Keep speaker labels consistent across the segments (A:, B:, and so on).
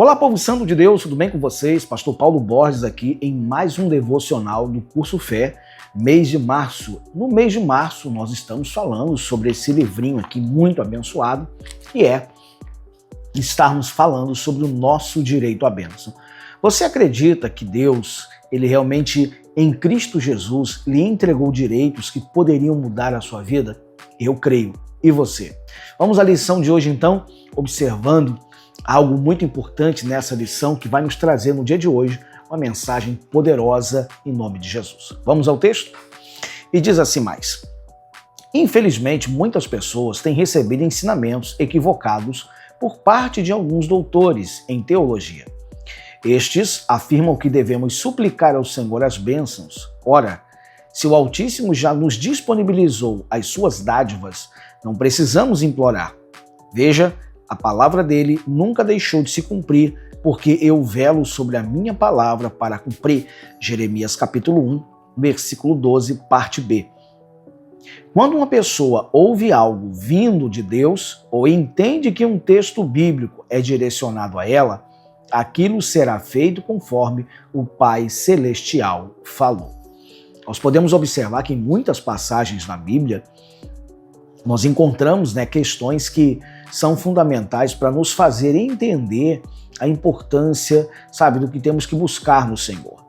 A: Olá, povo santo de Deus, tudo bem com vocês? Pastor Paulo Borges aqui em mais um devocional do Curso Fé, mês de março. No mês de março nós estamos falando sobre esse livrinho aqui muito abençoado, que é estarmos falando sobre o nosso direito à bênção. Você acredita que Deus, ele realmente em Cristo Jesus lhe entregou direitos que poderiam mudar a sua vida? Eu creio. E você? Vamos à lição de hoje então, observando algo muito importante nessa lição que vai nos trazer no dia de hoje uma mensagem poderosa em nome de Jesus. Vamos ao texto? E diz assim mais: infelizmente, muitas pessoas têm recebido ensinamentos equivocados por parte de alguns doutores em teologia. Estes afirmam que devemos suplicar ao Senhor as bênçãos. Ora, se o Altíssimo já nos disponibilizou as suas dádivas, não precisamos implorar. Veja, a palavra dele nunca deixou de se cumprir, porque eu velo sobre a minha palavra para cumprir. Jeremias capítulo 1, versículo 12, parte B. Quando uma pessoa ouve algo vindo de Deus ou entende que um texto bíblico é direcionado a ela, aquilo será feito conforme o Pai Celestial falou. Nós podemos observar que em muitas passagens na Bíblia nós encontramos questões que são fundamentais para nos fazer entender a importância, do que temos que buscar no Senhor.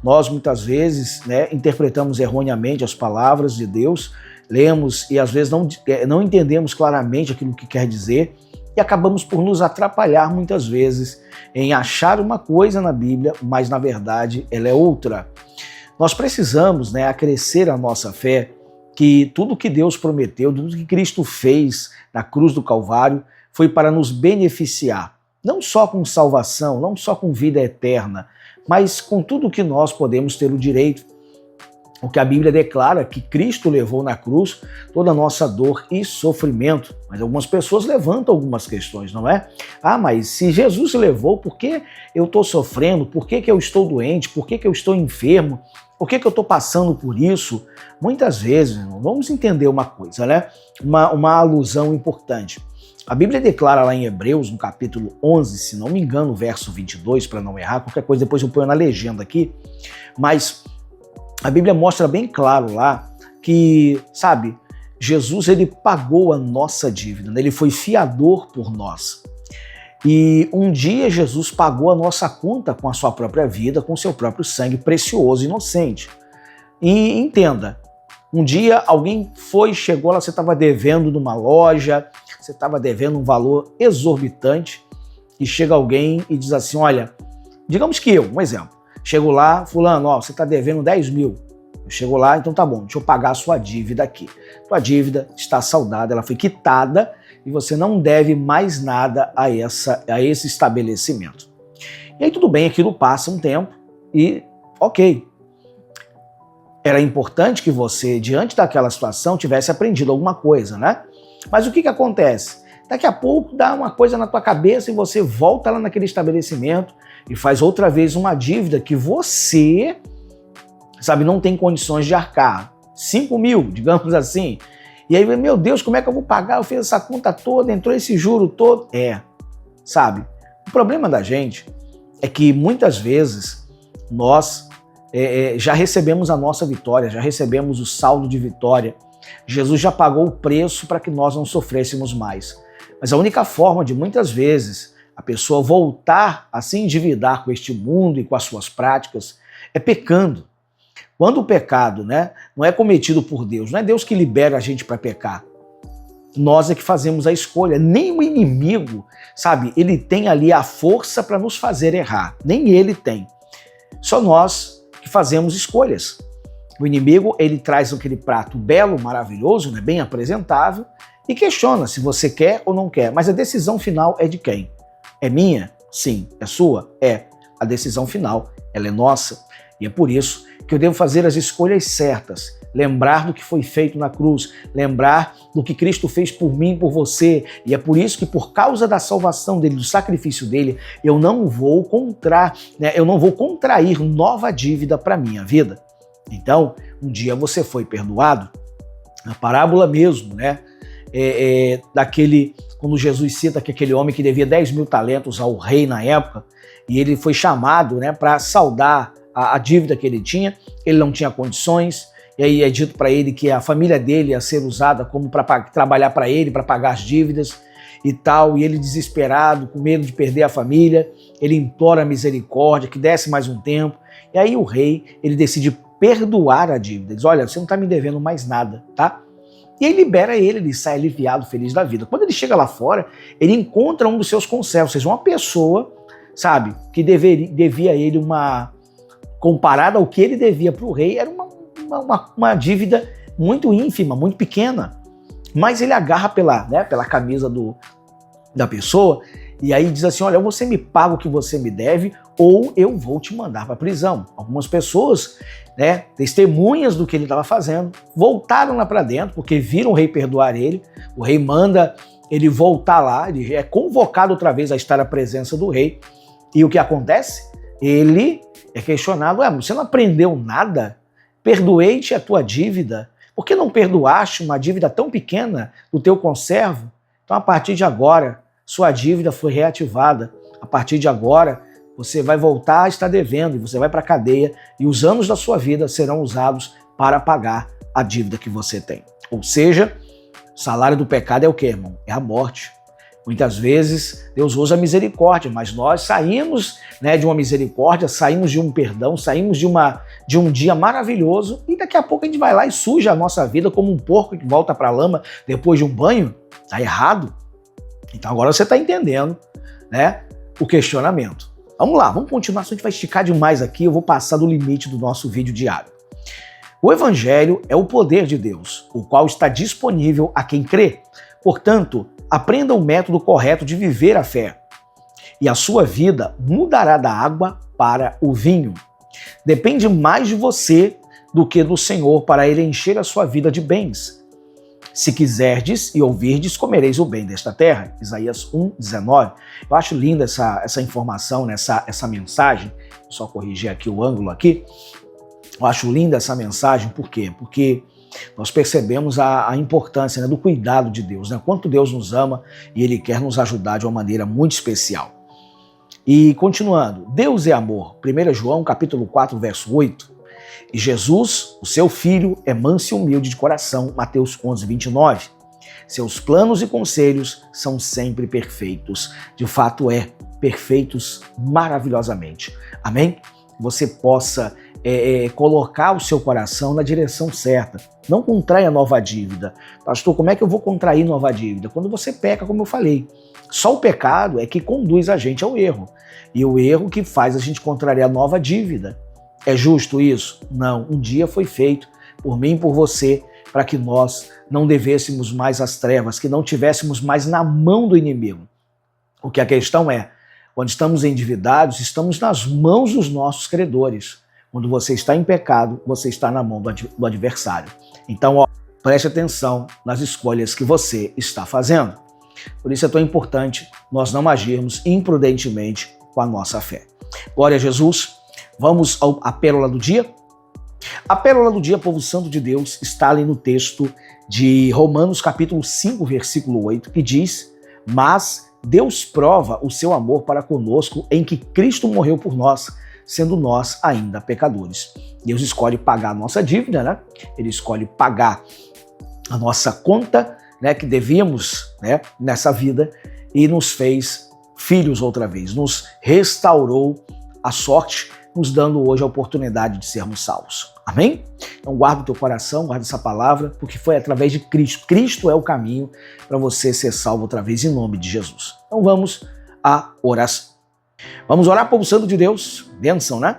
A: Nós muitas vezes interpretamos erroneamente as palavras de Deus, lemos e às vezes não entendemos claramente aquilo que quer dizer e acabamos por nos atrapalhar muitas vezes em achar uma coisa na Bíblia, mas na verdade ela é outra. Nós precisamos acrescer a nossa fé que tudo que Deus prometeu, tudo que Cristo fez na cruz do Calvário foi para nos beneficiar, não só com salvação, não só com vida eterna, mas com tudo que nós podemos ter o direito. O que a Bíblia declara que Cristo levou na cruz toda a nossa dor e sofrimento. Mas algumas pessoas levantam algumas questões, não é? Mas se Jesus levou, por que eu estou sofrendo? Por que eu estou doente? Por que eu estou enfermo? Por que eu estou passando por isso? Muitas vezes, vamos entender uma coisa, uma alusão importante. A Bíblia declara lá em Hebreus, no capítulo 11, se não me engano, verso 22, para não errar, qualquer coisa depois eu ponho na legenda aqui, mas a Bíblia mostra bem claro lá que, Jesus ele pagou a nossa dívida, ele foi fiador por nós. E um dia Jesus pagou a nossa conta com a sua própria vida, com seu próprio sangue precioso e inocente. E entenda, um dia alguém chegou lá, você estava devendo numa loja, você estava devendo um valor exorbitante, e chega alguém e diz assim, olha, digamos que um exemplo, chego lá, fulano, você está devendo 10 mil. Eu chego lá, então tá bom, deixa eu pagar a sua dívida aqui. Tua dívida está saldada, ela foi quitada, e você não deve mais nada a esse estabelecimento. E aí tudo bem, aquilo passa um tempo e ok. Era importante que você, diante daquela situação, tivesse aprendido alguma coisa, Mas o que acontece? Daqui a pouco dá uma coisa na tua cabeça e você volta lá naquele estabelecimento e faz outra vez uma dívida que você, não tem condições de arcar. 5 mil, digamos assim. E aí, meu Deus, como é que eu vou pagar? Eu fiz essa conta toda, entrou esse juro todo. O problema da gente é que muitas vezes nós já recebemos a nossa vitória, já recebemos o saldo de vitória. Jesus já pagou o preço para que nós não sofrêssemos mais. Mas a única forma de muitas vezes a pessoa voltar a se endividar com este mundo e com as suas práticas é pecando. Quando o pecado não é cometido por Deus, não é Deus que libera a gente para pecar. Nós é que fazemos a escolha. Nem o inimigo, ele tem ali a força para nos fazer errar. Nem ele tem. Só nós que fazemos escolhas. O inimigo, ele traz aquele prato belo, maravilhoso, bem apresentável, e questiona se você quer ou não quer. Mas a decisão final é de quem? É minha? Sim. É sua? É. A decisão final, ela é nossa. E é por isso que eu devo fazer as escolhas certas, lembrar do que foi feito na cruz, lembrar do que Cristo fez por mim e por você. E é por isso que, por causa da salvação dele, do sacrifício dele, eu não vou contrair nova dívida para a minha vida. Então, um dia você foi perdoado, na parábola mesmo, quando Jesus cita que aquele homem que devia 10 mil talentos ao rei na época, e ele foi chamado, né, para saldar a dívida que ele tinha, ele não tinha condições, e aí é dito para ele que a família dele ia ser usada como para trabalhar para ele, para pagar as dívidas e tal, e ele desesperado, com medo de perder a família, ele implora a misericórdia, que desse mais um tempo, e aí o rei, ele decide perdoar a dívida, diz, olha, você não está me devendo mais nada, tá? E aí libera ele sai aliviado, feliz da vida. Quando ele chega lá fora, ele encontra um dos seus conservos, ou seja, uma pessoa, sabe, que devia a ele comparada ao que ele devia para o rei, era uma dívida muito ínfima, muito pequena. Mas ele agarra pela camisa da pessoa e aí diz assim, olha, ou você me paga o que você me deve ou eu vou te mandar para a prisão. Algumas pessoas, né, testemunhas do que ele estava fazendo, voltaram lá para dentro porque viram o rei perdoar ele. O rei manda ele voltar lá, ele é convocado outra vez a estar à presença do rei. E o que acontece? Ele é questionado, você não aprendeu nada? Perdoei-te a tua dívida. Por que não perdoaste uma dívida tão pequena do teu conservo? Então, a partir de agora, sua dívida foi reativada. A partir de agora, você vai voltar a estar devendo e você vai para a cadeia e os anos da sua vida serão usados para pagar a dívida que você tem. Ou seja, o salário do pecado é o quê, irmão? É a morte. Muitas vezes Deus usa a misericórdia, mas nós saímos, né, de uma misericórdia, saímos de um perdão, saímos de um dia maravilhoso e daqui a pouco a gente vai lá e suja a nossa vida como um porco que volta para a lama depois de um banho. Tá errado. Então agora você está entendendo, né, o questionamento. Vamos lá, vamos continuar, senão a gente vai esticar demais aqui, eu vou passar do limite do nosso vídeo diário. O Evangelho é o poder de Deus, o qual está disponível a quem crê. Portanto, aprenda o método correto de viver a fé, e a sua vida mudará da água para o vinho. Depende mais de você do que do Senhor para ele encher a sua vida de bens. Se quiserdes e ouvirdes, comereis o bem desta terra. Isaías 1:19. Eu acho linda essa informação, né? essa mensagem. Vou só corrigir aqui o ângulo aqui. Eu acho linda essa mensagem, por quê? Porque nós percebemos a importância, né, do cuidado de Deus, né? Quanto Deus nos ama e Ele quer nos ajudar de uma maneira muito especial. E continuando, Deus é amor, 1 João capítulo 4, verso 8. E Jesus, o seu Filho, é manso e humilde de coração, Mateus 11, 29. Seus planos e conselhos são sempre perfeitos. De fato perfeitos maravilhosamente. Amém? Você possa colocar o seu coração na direção certa. Não contraia nova dívida. Pastor, como é que eu vou contrair nova dívida? Quando você peca, como eu falei. Só o pecado é que conduz a gente ao erro. E o erro que faz a gente contrariar nova dívida. É justo isso? Não. Um dia foi feito por mim e por você para que nós não devêssemos mais às trevas, que não tivéssemos mais na mão do inimigo. O que a questão é, quando estamos endividados, estamos nas mãos dos nossos credores. Quando você está em pecado, você está na mão do adversário. Então, preste atenção nas escolhas que você está fazendo. Por isso é tão importante nós não agirmos imprudentemente com a nossa fé. Glória a Jesus. Vamos à pérola do dia? A pérola do dia, povo santo de Deus, está ali no texto de Romanos capítulo 5, versículo 8, que diz: mas Deus prova o seu amor para conosco em que Cristo morreu por nós, sendo nós ainda pecadores. Deus escolhe pagar a nossa dívida, né? Ele escolhe pagar a nossa conta, né, que devíamos, né, nessa vida, e nos fez filhos outra vez, nos restaurou a sorte, nos dando hoje a oportunidade de sermos salvos. Amém? Então guarda o teu coração, guarda essa palavra, porque foi através de Cristo. Cristo é o caminho para você ser salvo outra vez, em nome de Jesus. Então vamos à oração. Vamos orar, povo santo de Deus. Bênção, né?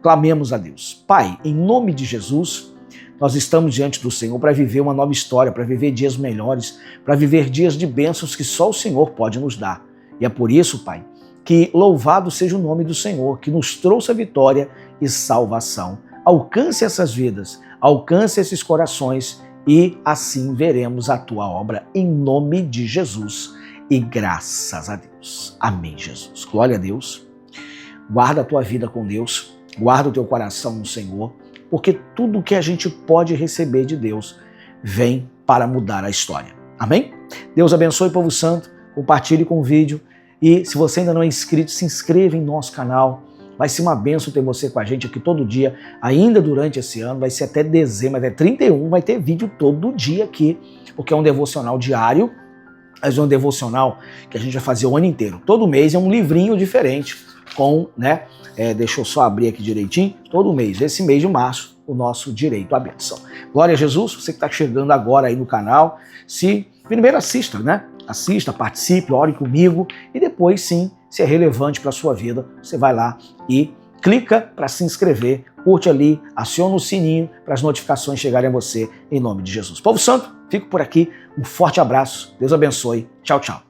A: Clamemos a Deus. Pai, em nome de Jesus, nós estamos diante do Senhor para viver uma nova história, para viver dias melhores, para viver dias de bênçãos que só o Senhor pode nos dar. E é por isso, Pai, que louvado seja o nome do Senhor, que nos trouxe a vitória e salvação. Alcance essas vidas, alcance esses corações e assim veremos a tua obra em nome de Jesus. E graças a Deus. Amém, Jesus. Glória a Deus. Guarda a tua vida com Deus, guarda o teu coração no Senhor, porque tudo que a gente pode receber de Deus vem para mudar a história. Amém? Deus abençoe, povo santo. Compartilhe com o vídeo. E se você ainda não é inscrito, se inscreva em nosso canal. Vai ser uma bênção ter você com a gente aqui todo dia, ainda durante esse ano, vai ser até dezembro, até 31, vai ter vídeo todo dia aqui, porque é um devocional diário, mas é um devocional que a gente vai fazer o ano inteiro. Todo mês é um livrinho diferente, com, né, deixa eu só abrir aqui direitinho, todo mês, esse mês de março, o nosso direito à bênção. Glória a Jesus, você que está chegando agora aí no canal, primeiro assista, né? Assista, participe, ore comigo e depois sim, se é relevante para a sua vida, você vai lá e clica para se inscrever, curte ali, aciona o sininho para as notificações chegarem a você em nome de Jesus. Povo Santo, fico por aqui, um forte abraço, Deus abençoe, tchau, tchau.